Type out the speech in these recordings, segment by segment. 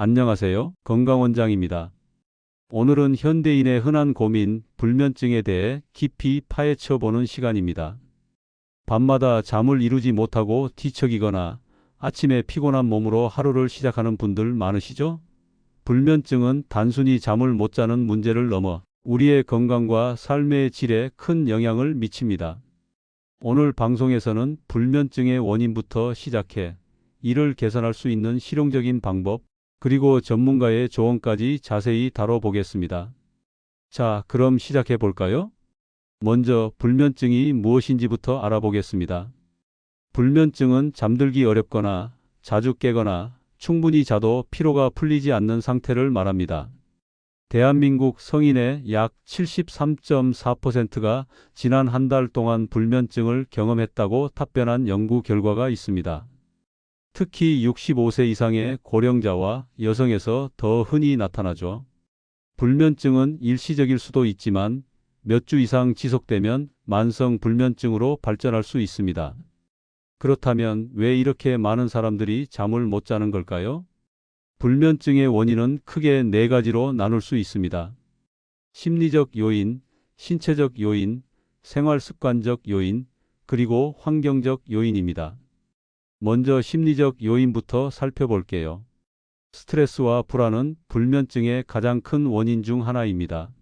안녕하세요. 건강원장입니다. 오늘은 현대인의 흔한 고민, 불면증에 대해 깊이 파헤쳐 보는 시간입니다. 밤마다 잠을 이루지 못하고 뒤척이거나 아침에 피곤한 몸으로 하루를 시작하는 분들 많으시죠? 불면증은 단순히 잠을 못 자는 문제를 넘어 우리의 건강과 삶의 질에 큰 영향을 미칩니다. 오늘 방송에서는 불면증의 원인부터 시작해 이를 개선할 수 있는 실용적인 방법, 그리고 전문가의 조언까지 자세히 다뤄보겠습니다. 자, 그럼 시작해 볼까요? 먼저 불면증이 무엇인지부터 알아보겠습니다. 불면증은 잠들기 어렵거나 자주 깨거나 충분히 자도 피로가 풀리지 않는 상태를 말합니다. 대한민국 성인의 약 73.4%가 지난 한 달 동안 불면증을 경험했다고 답변한 연구 결과가 있습니다. 특히 65세 이상의 고령자와 여성에서 더 흔히 나타나죠. 불면증은 일시적일 수도 있지만 몇 주 이상 지속되면 만성 불면증으로 발전할 수 있습니다. 그렇다면 왜 이렇게 많은 사람들이 잠을 못 자는 걸까요? 불면증의 원인은 크게 네 가지로 나눌 수 있습니다. 심리적 요인, 신체적 요인, 생활 습관적 요인, 그리고 환경적 요인입니다. 먼저 심리적 요인부터 살펴볼게요. 스트레스와 불안은 불면증의 가장 큰 원인 중 하나입니다.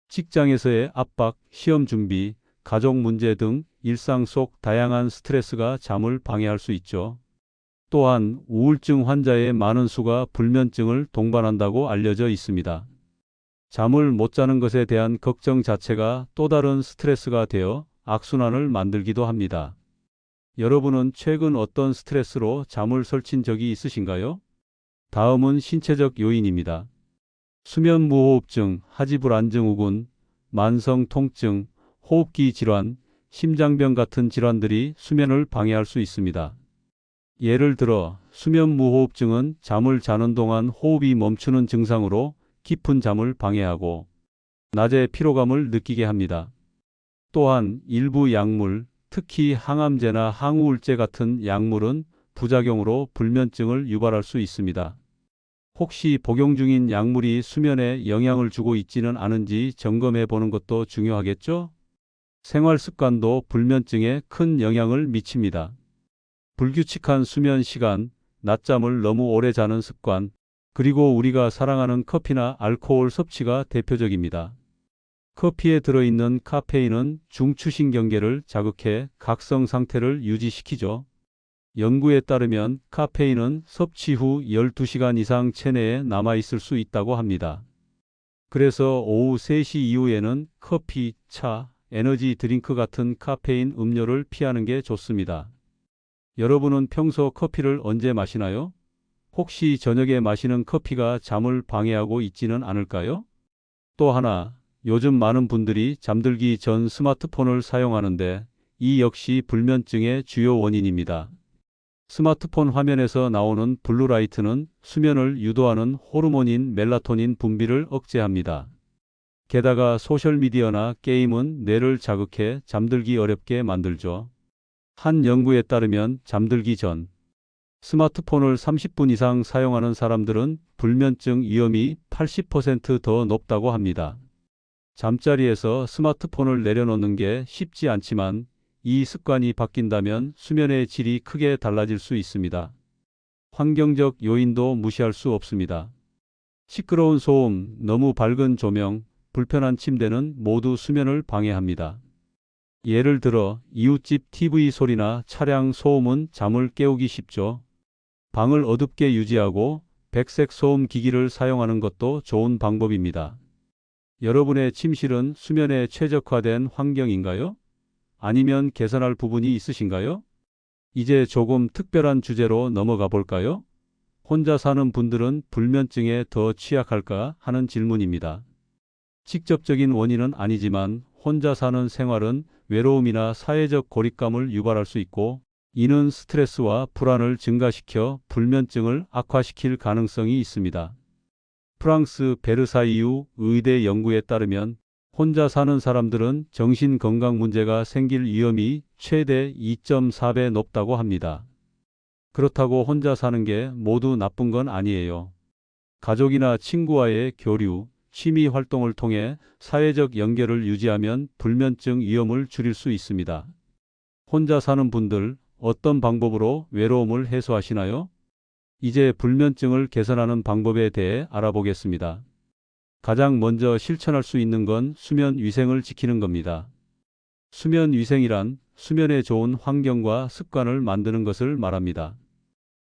직장에서의 압박, 시험 준비, 가족 문제 등 일상 속 다양한 스트레스가 잠을 방해할 수 있죠. 또한 우울증 환자의 많은 수가 불면증을 동반한다고 알려져 있습니다. 잠을 못 자는 것에 대한 걱정 자체가 또 다른 스트레스가 되어 악순환을 만들기도 합니다. 여러분은 최근 어떤 스트레스로 잠을 설친 적이 있으신가요? 다음은 신체적 요인입니다. 수면 무호흡증, 하지불안증후군, 만성 통증, 호흡기 질환, 심장병 같은 질환들이 수면을 방해할 수 있습니다. 예를 들어 수면 무호흡증은 잠을 자는 동안 호흡이 멈추는 증상으로 깊은 잠을 방해하고 낮에 피로감을 느끼게 합니다. 또한 일부 약물, 특히 항암제나 항우울제 같은 약물은 부작용으로 불면증을 유발할 수 있습니다. 혹시 복용 중인 약물이 수면에 영향을 주고 있지는 않은지 점검해 보는 것도 중요하겠죠? 생활 습관도 불면증에 큰 영향을 미칩니다. 불규칙한 수면 시간, 낮잠을 너무 오래 자는 습관, 그리고 우리가 사랑하는 커피나 알코올 섭취가 대표적입니다. 커피에 들어있는 카페인은 중추신경계를 자극해 각성 상태를 유지시키죠. 연구에 따르면 카페인은 섭취 후 12시간 이상 체내에 남아있을 수 있다고 합니다. 그래서 오후 3시 이후에는 커피, 차, 에너지 드링크 같은 카페인 음료를 피하는 게 좋습니다. 여러분은 평소 커피를 언제 마시나요? 혹시 저녁에 마시는 커피가 잠을 방해하고 있지는 않을까요? 또 하나, 요즘 많은 분들이 잠들기 전 스마트폰을 사용하는데 이 역시 불면증의 주요 원인입니다. 스마트폰 화면에서 나오는 블루라이트는 수면을 유도하는 호르몬인 멜라토닌 분비를 억제합니다. 게다가 소셜미디어나 게임은 뇌를 자극해 잠들기 어렵게 만들죠. 한 연구에 따르면 잠들기 전 스마트폰을 30분 이상 사용하는 사람들은 불면증 위험이 80% 더 높다고 합니다. 잠자리에서 스마트폰을 내려놓는 게 쉽지 않지만 이 습관이 바뀐다면 수면의 질이 크게 달라질 수 있습니다. 환경적 요인도 무시할 수 없습니다. 시끄러운 소음, 너무 밝은 조명, 불편한 침대는 모두 수면을 방해합니다. 예를 들어 이웃집 TV 소리나 차량 소음은 잠을 깨우기 쉽죠. 방을 어둡게 유지하고 백색 소음 기기를 사용하는 것도 좋은 방법입니다. 여러분의 침실은 수면에 최적화된 환경인가요? 아니면 개선할 부분이 있으신가요? 이제 조금 특별한 주제로 넘어가 볼까요? 혼자 사는 분들은 불면증에 더 취약할까 하는 질문입니다. 직접적인 원인은 아니지만 혼자 사는 생활은 외로움이나 사회적 고립감을 유발할 수 있고, 이는 스트레스와 불안을 증가시켜 불면증을 악화시킬 가능성이 있습니다. 프랑스 베르사이유 의대 연구에 따르면 혼자 사는 사람들은 정신건강 문제가 생길 위험이 최대 2.4배 높다고 합니다. 그렇다고 혼자 사는 게 모두 나쁜 건 아니에요. 가족이나 친구와의 교류, 취미 활동을 통해 사회적 연결을 유지하면 불면증 위험을 줄일 수 있습니다. 혼자 사는 분들, 어떤 방법으로 외로움을 해소하시나요? 이제 불면증을 개선하는 방법에 대해 알아보겠습니다. 가장 먼저 실천할 수 있는 건 수면 위생을 지키는 겁니다. 수면 위생이란 수면에 좋은 환경과 습관을 만드는 것을 말합니다.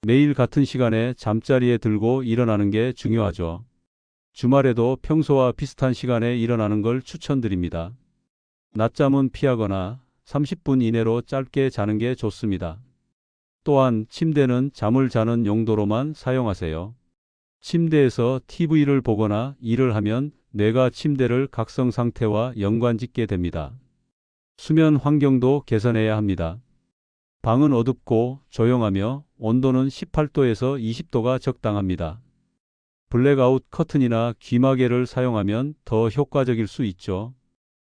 매일 같은 시간에 잠자리에 들고 일어나는 게 중요하죠. 주말에도 평소와 비슷한 시간에 일어나는 걸 추천드립니다. 낮잠은 피하거나 30분 이내로 짧게 자는 게 좋습니다. 또한 침대는 잠을 자는 용도로만 사용하세요. 침대에서 TV를 보거나 일을 하면 뇌가 침대를 각성 상태와 연관짓게 됩니다. 수면 환경도 개선해야 합니다. 방은 어둡고 조용하며 온도는 18도에서 20도가 적당합니다. 블랙아웃 커튼이나 귀마개를 사용하면 더 효과적일 수 있죠.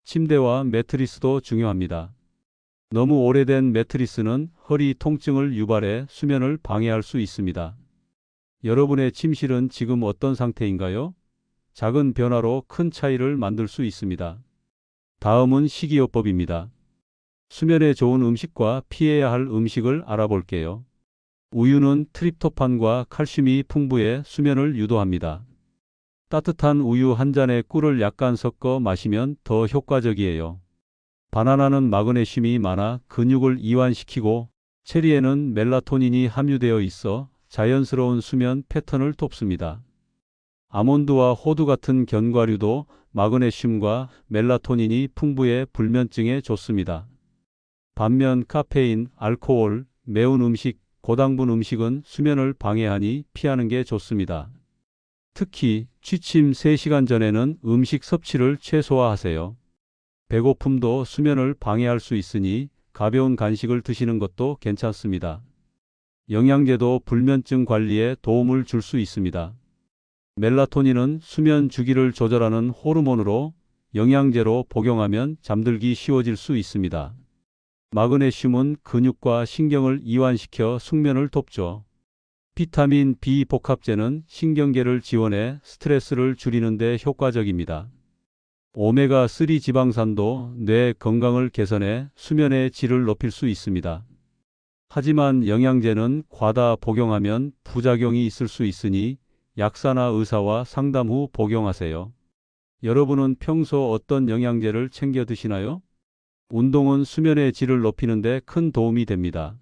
침대와 매트리스도 중요합니다. 너무 오래된 매트리스는 허리 통증을 유발해 수면을 방해할 수 있습니다. 여러분의 침실은 지금 어떤 상태인가요? 작은 변화로 큰 차이를 만들 수 있습니다. 다음은 식이요법입니다. 수면에 좋은 음식과 피해야 할 음식을 알아볼게요. 우유는 트립토판과 칼슘이 풍부해 수면을 유도합니다. 따뜻한 우유 한 잔에 꿀을 약간 섞어 마시면 더 효과적이에요. 바나나는 마그네슘이 많아 근육을 이완시키고 체리에는 멜라토닌이 함유되어 있어 자연스러운 수면 패턴을 돕습니다. 아몬드와 호두 같은 견과류도 마그네슘과 멜라토닌이 풍부해 불면증에 좋습니다. 반면 카페인, 알코올, 매운 음식, 고당분 음식은 수면을 방해하니 피하는 게 좋습니다. 특히 취침 3시간 전에는 음식 섭취를 최소화하세요. 배고픔도 수면을 방해할 수 있으니 가벼운 간식을 드시는 것도 괜찮습니다. 영양제도 불면증 관리에 도움을 줄 수 있습니다. 멜라토닌은 수면 주기를 조절하는 호르몬으로 영양제로 복용하면 잠들기 쉬워질 수 있습니다. 마그네슘은 근육과 신경을 이완시켜 숙면을 돕죠. 비타민 B 복합제는 신경계를 지원해 스트레스를 줄이는 데 효과적입니다. 오메가3 지방산도 뇌 건강을 개선해 수면의 질을 높일 수 있습니다. 하지만 영양제는 과다 복용하면 부작용이 있을 수 있으니 약사나 의사와 상담 후 복용하세요. 여러분은 평소 어떤 영양제를 챙겨 드시나요? 운동은 수면의 질을 높이는 데 큰 도움이 됩니다.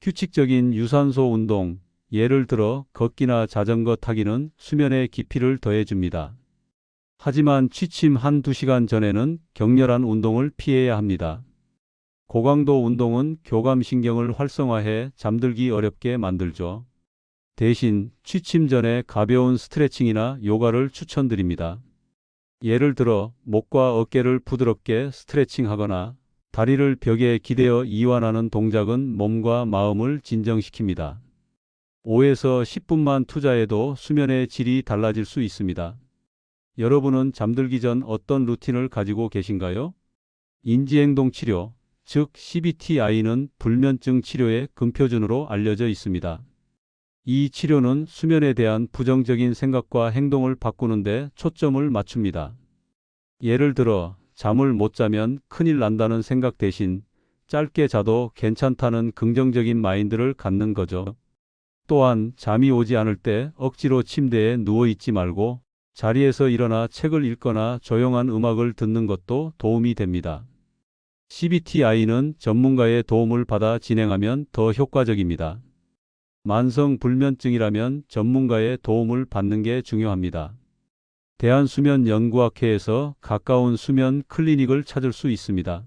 규칙적인 유산소 운동, 예를 들어 걷기나 자전거 타기는 수면의 깊이를 더해줍니다. 하지만 취침 1~2시간 전에는 격렬한 운동을 피해야 합니다. 고강도 운동은 교감신경을 활성화해 잠들기 어렵게 만들죠. 대신 취침 전에 가벼운 스트레칭이나 요가를 추천드립니다. 예를 들어 목과 어깨를 부드럽게 스트레칭하거나 다리를 벽에 기대어 이완하는 동작은 몸과 마음을 진정시킵니다. 5에서 10분만 투자해도 수면의 질이 달라질 수 있습니다. 여러분은 잠들기 전 어떤 루틴을 가지고 계신가요? 인지행동치료, 즉 CBTI는 불면증 치료의 금표준으로 알려져 있습니다. 이 치료는 수면에 대한 부정적인 생각과 행동을 바꾸는 데 초점을 맞춥니다. 예를 들어 잠을 못 자면 큰일 난다는 생각 대신 짧게 자도 괜찮다는 긍정적인 마인드를 갖는 거죠. 또한 잠이 오지 않을 때 억지로 침대에 누워 있지 말고 자리에서 일어나 책을 읽거나 조용한 음악을 듣는 것도 도움이 됩니다. CBTI는 전문가의 도움을 받아 진행하면 더 효과적입니다. 만성 불면증이라면 전문가의 도움을 받는 게 중요합니다. 대한수면연구학회에서 가까운 수면 클리닉을 찾을 수 있습니다.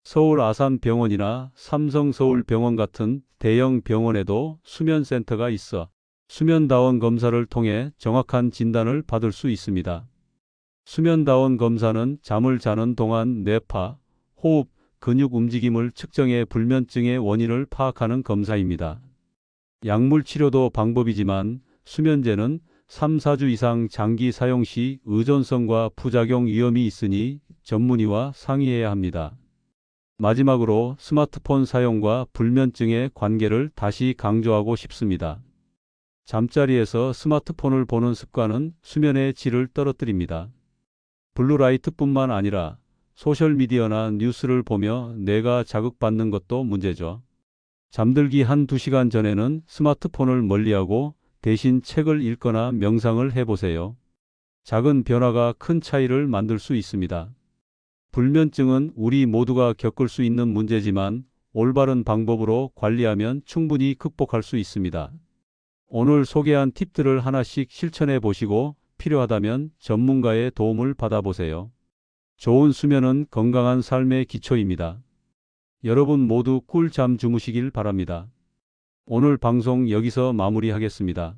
서울 아산병원이나 삼성서울병원 같은 대형 병원에도 수면센터가 있어 수면다원 검사를 통해 정확한 진단을 받을 수 있습니다. 수면다원 검사는 잠을 자는 동안 뇌파, 호흡, 근육 움직임을 측정해 불면증의 원인을 파악하는 검사입니다. 약물 치료도 방법이지만 수면제는 3~4주 이상 장기 사용 시 의존성과 부작용 위험이 있으니 전문의와 상의해야 합니다. 마지막으로 스마트폰 사용과 불면증의 관계를 다시 강조하고 싶습니다. 잠자리에서 스마트폰을 보는 습관은 수면의 질을 떨어뜨립니다. 블루라이트뿐만 아니라 소셜미디어나 뉴스를 보며 뇌가 자극받는 것도 문제죠. 잠들기 1~2시간 전에는 스마트폰을 멀리하고 대신 책을 읽거나 명상을 해보세요. 작은 변화가 큰 차이를 만들 수 있습니다. 불면증은 우리 모두가 겪을 수 있는 문제지만 올바른 방법으로 관리하면 충분히 극복할 수 있습니다. 오늘 소개한 팁들을 하나씩 실천해 보시고 필요하다면 전문가의 도움을 받아보세요. 좋은 수면은 건강한 삶의 기초입니다. 여러분 모두 꿀잠 주무시길 바랍니다. 오늘 방송 여기서 마무리하겠습니다.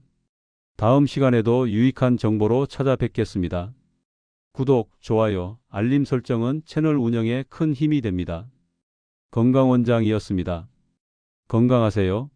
다음 시간에도 유익한 정보로 찾아뵙겠습니다. 구독, 좋아요, 알림 설정은 채널 운영에 큰 힘이 됩니다. 건강원장이었습니다. 건강하세요.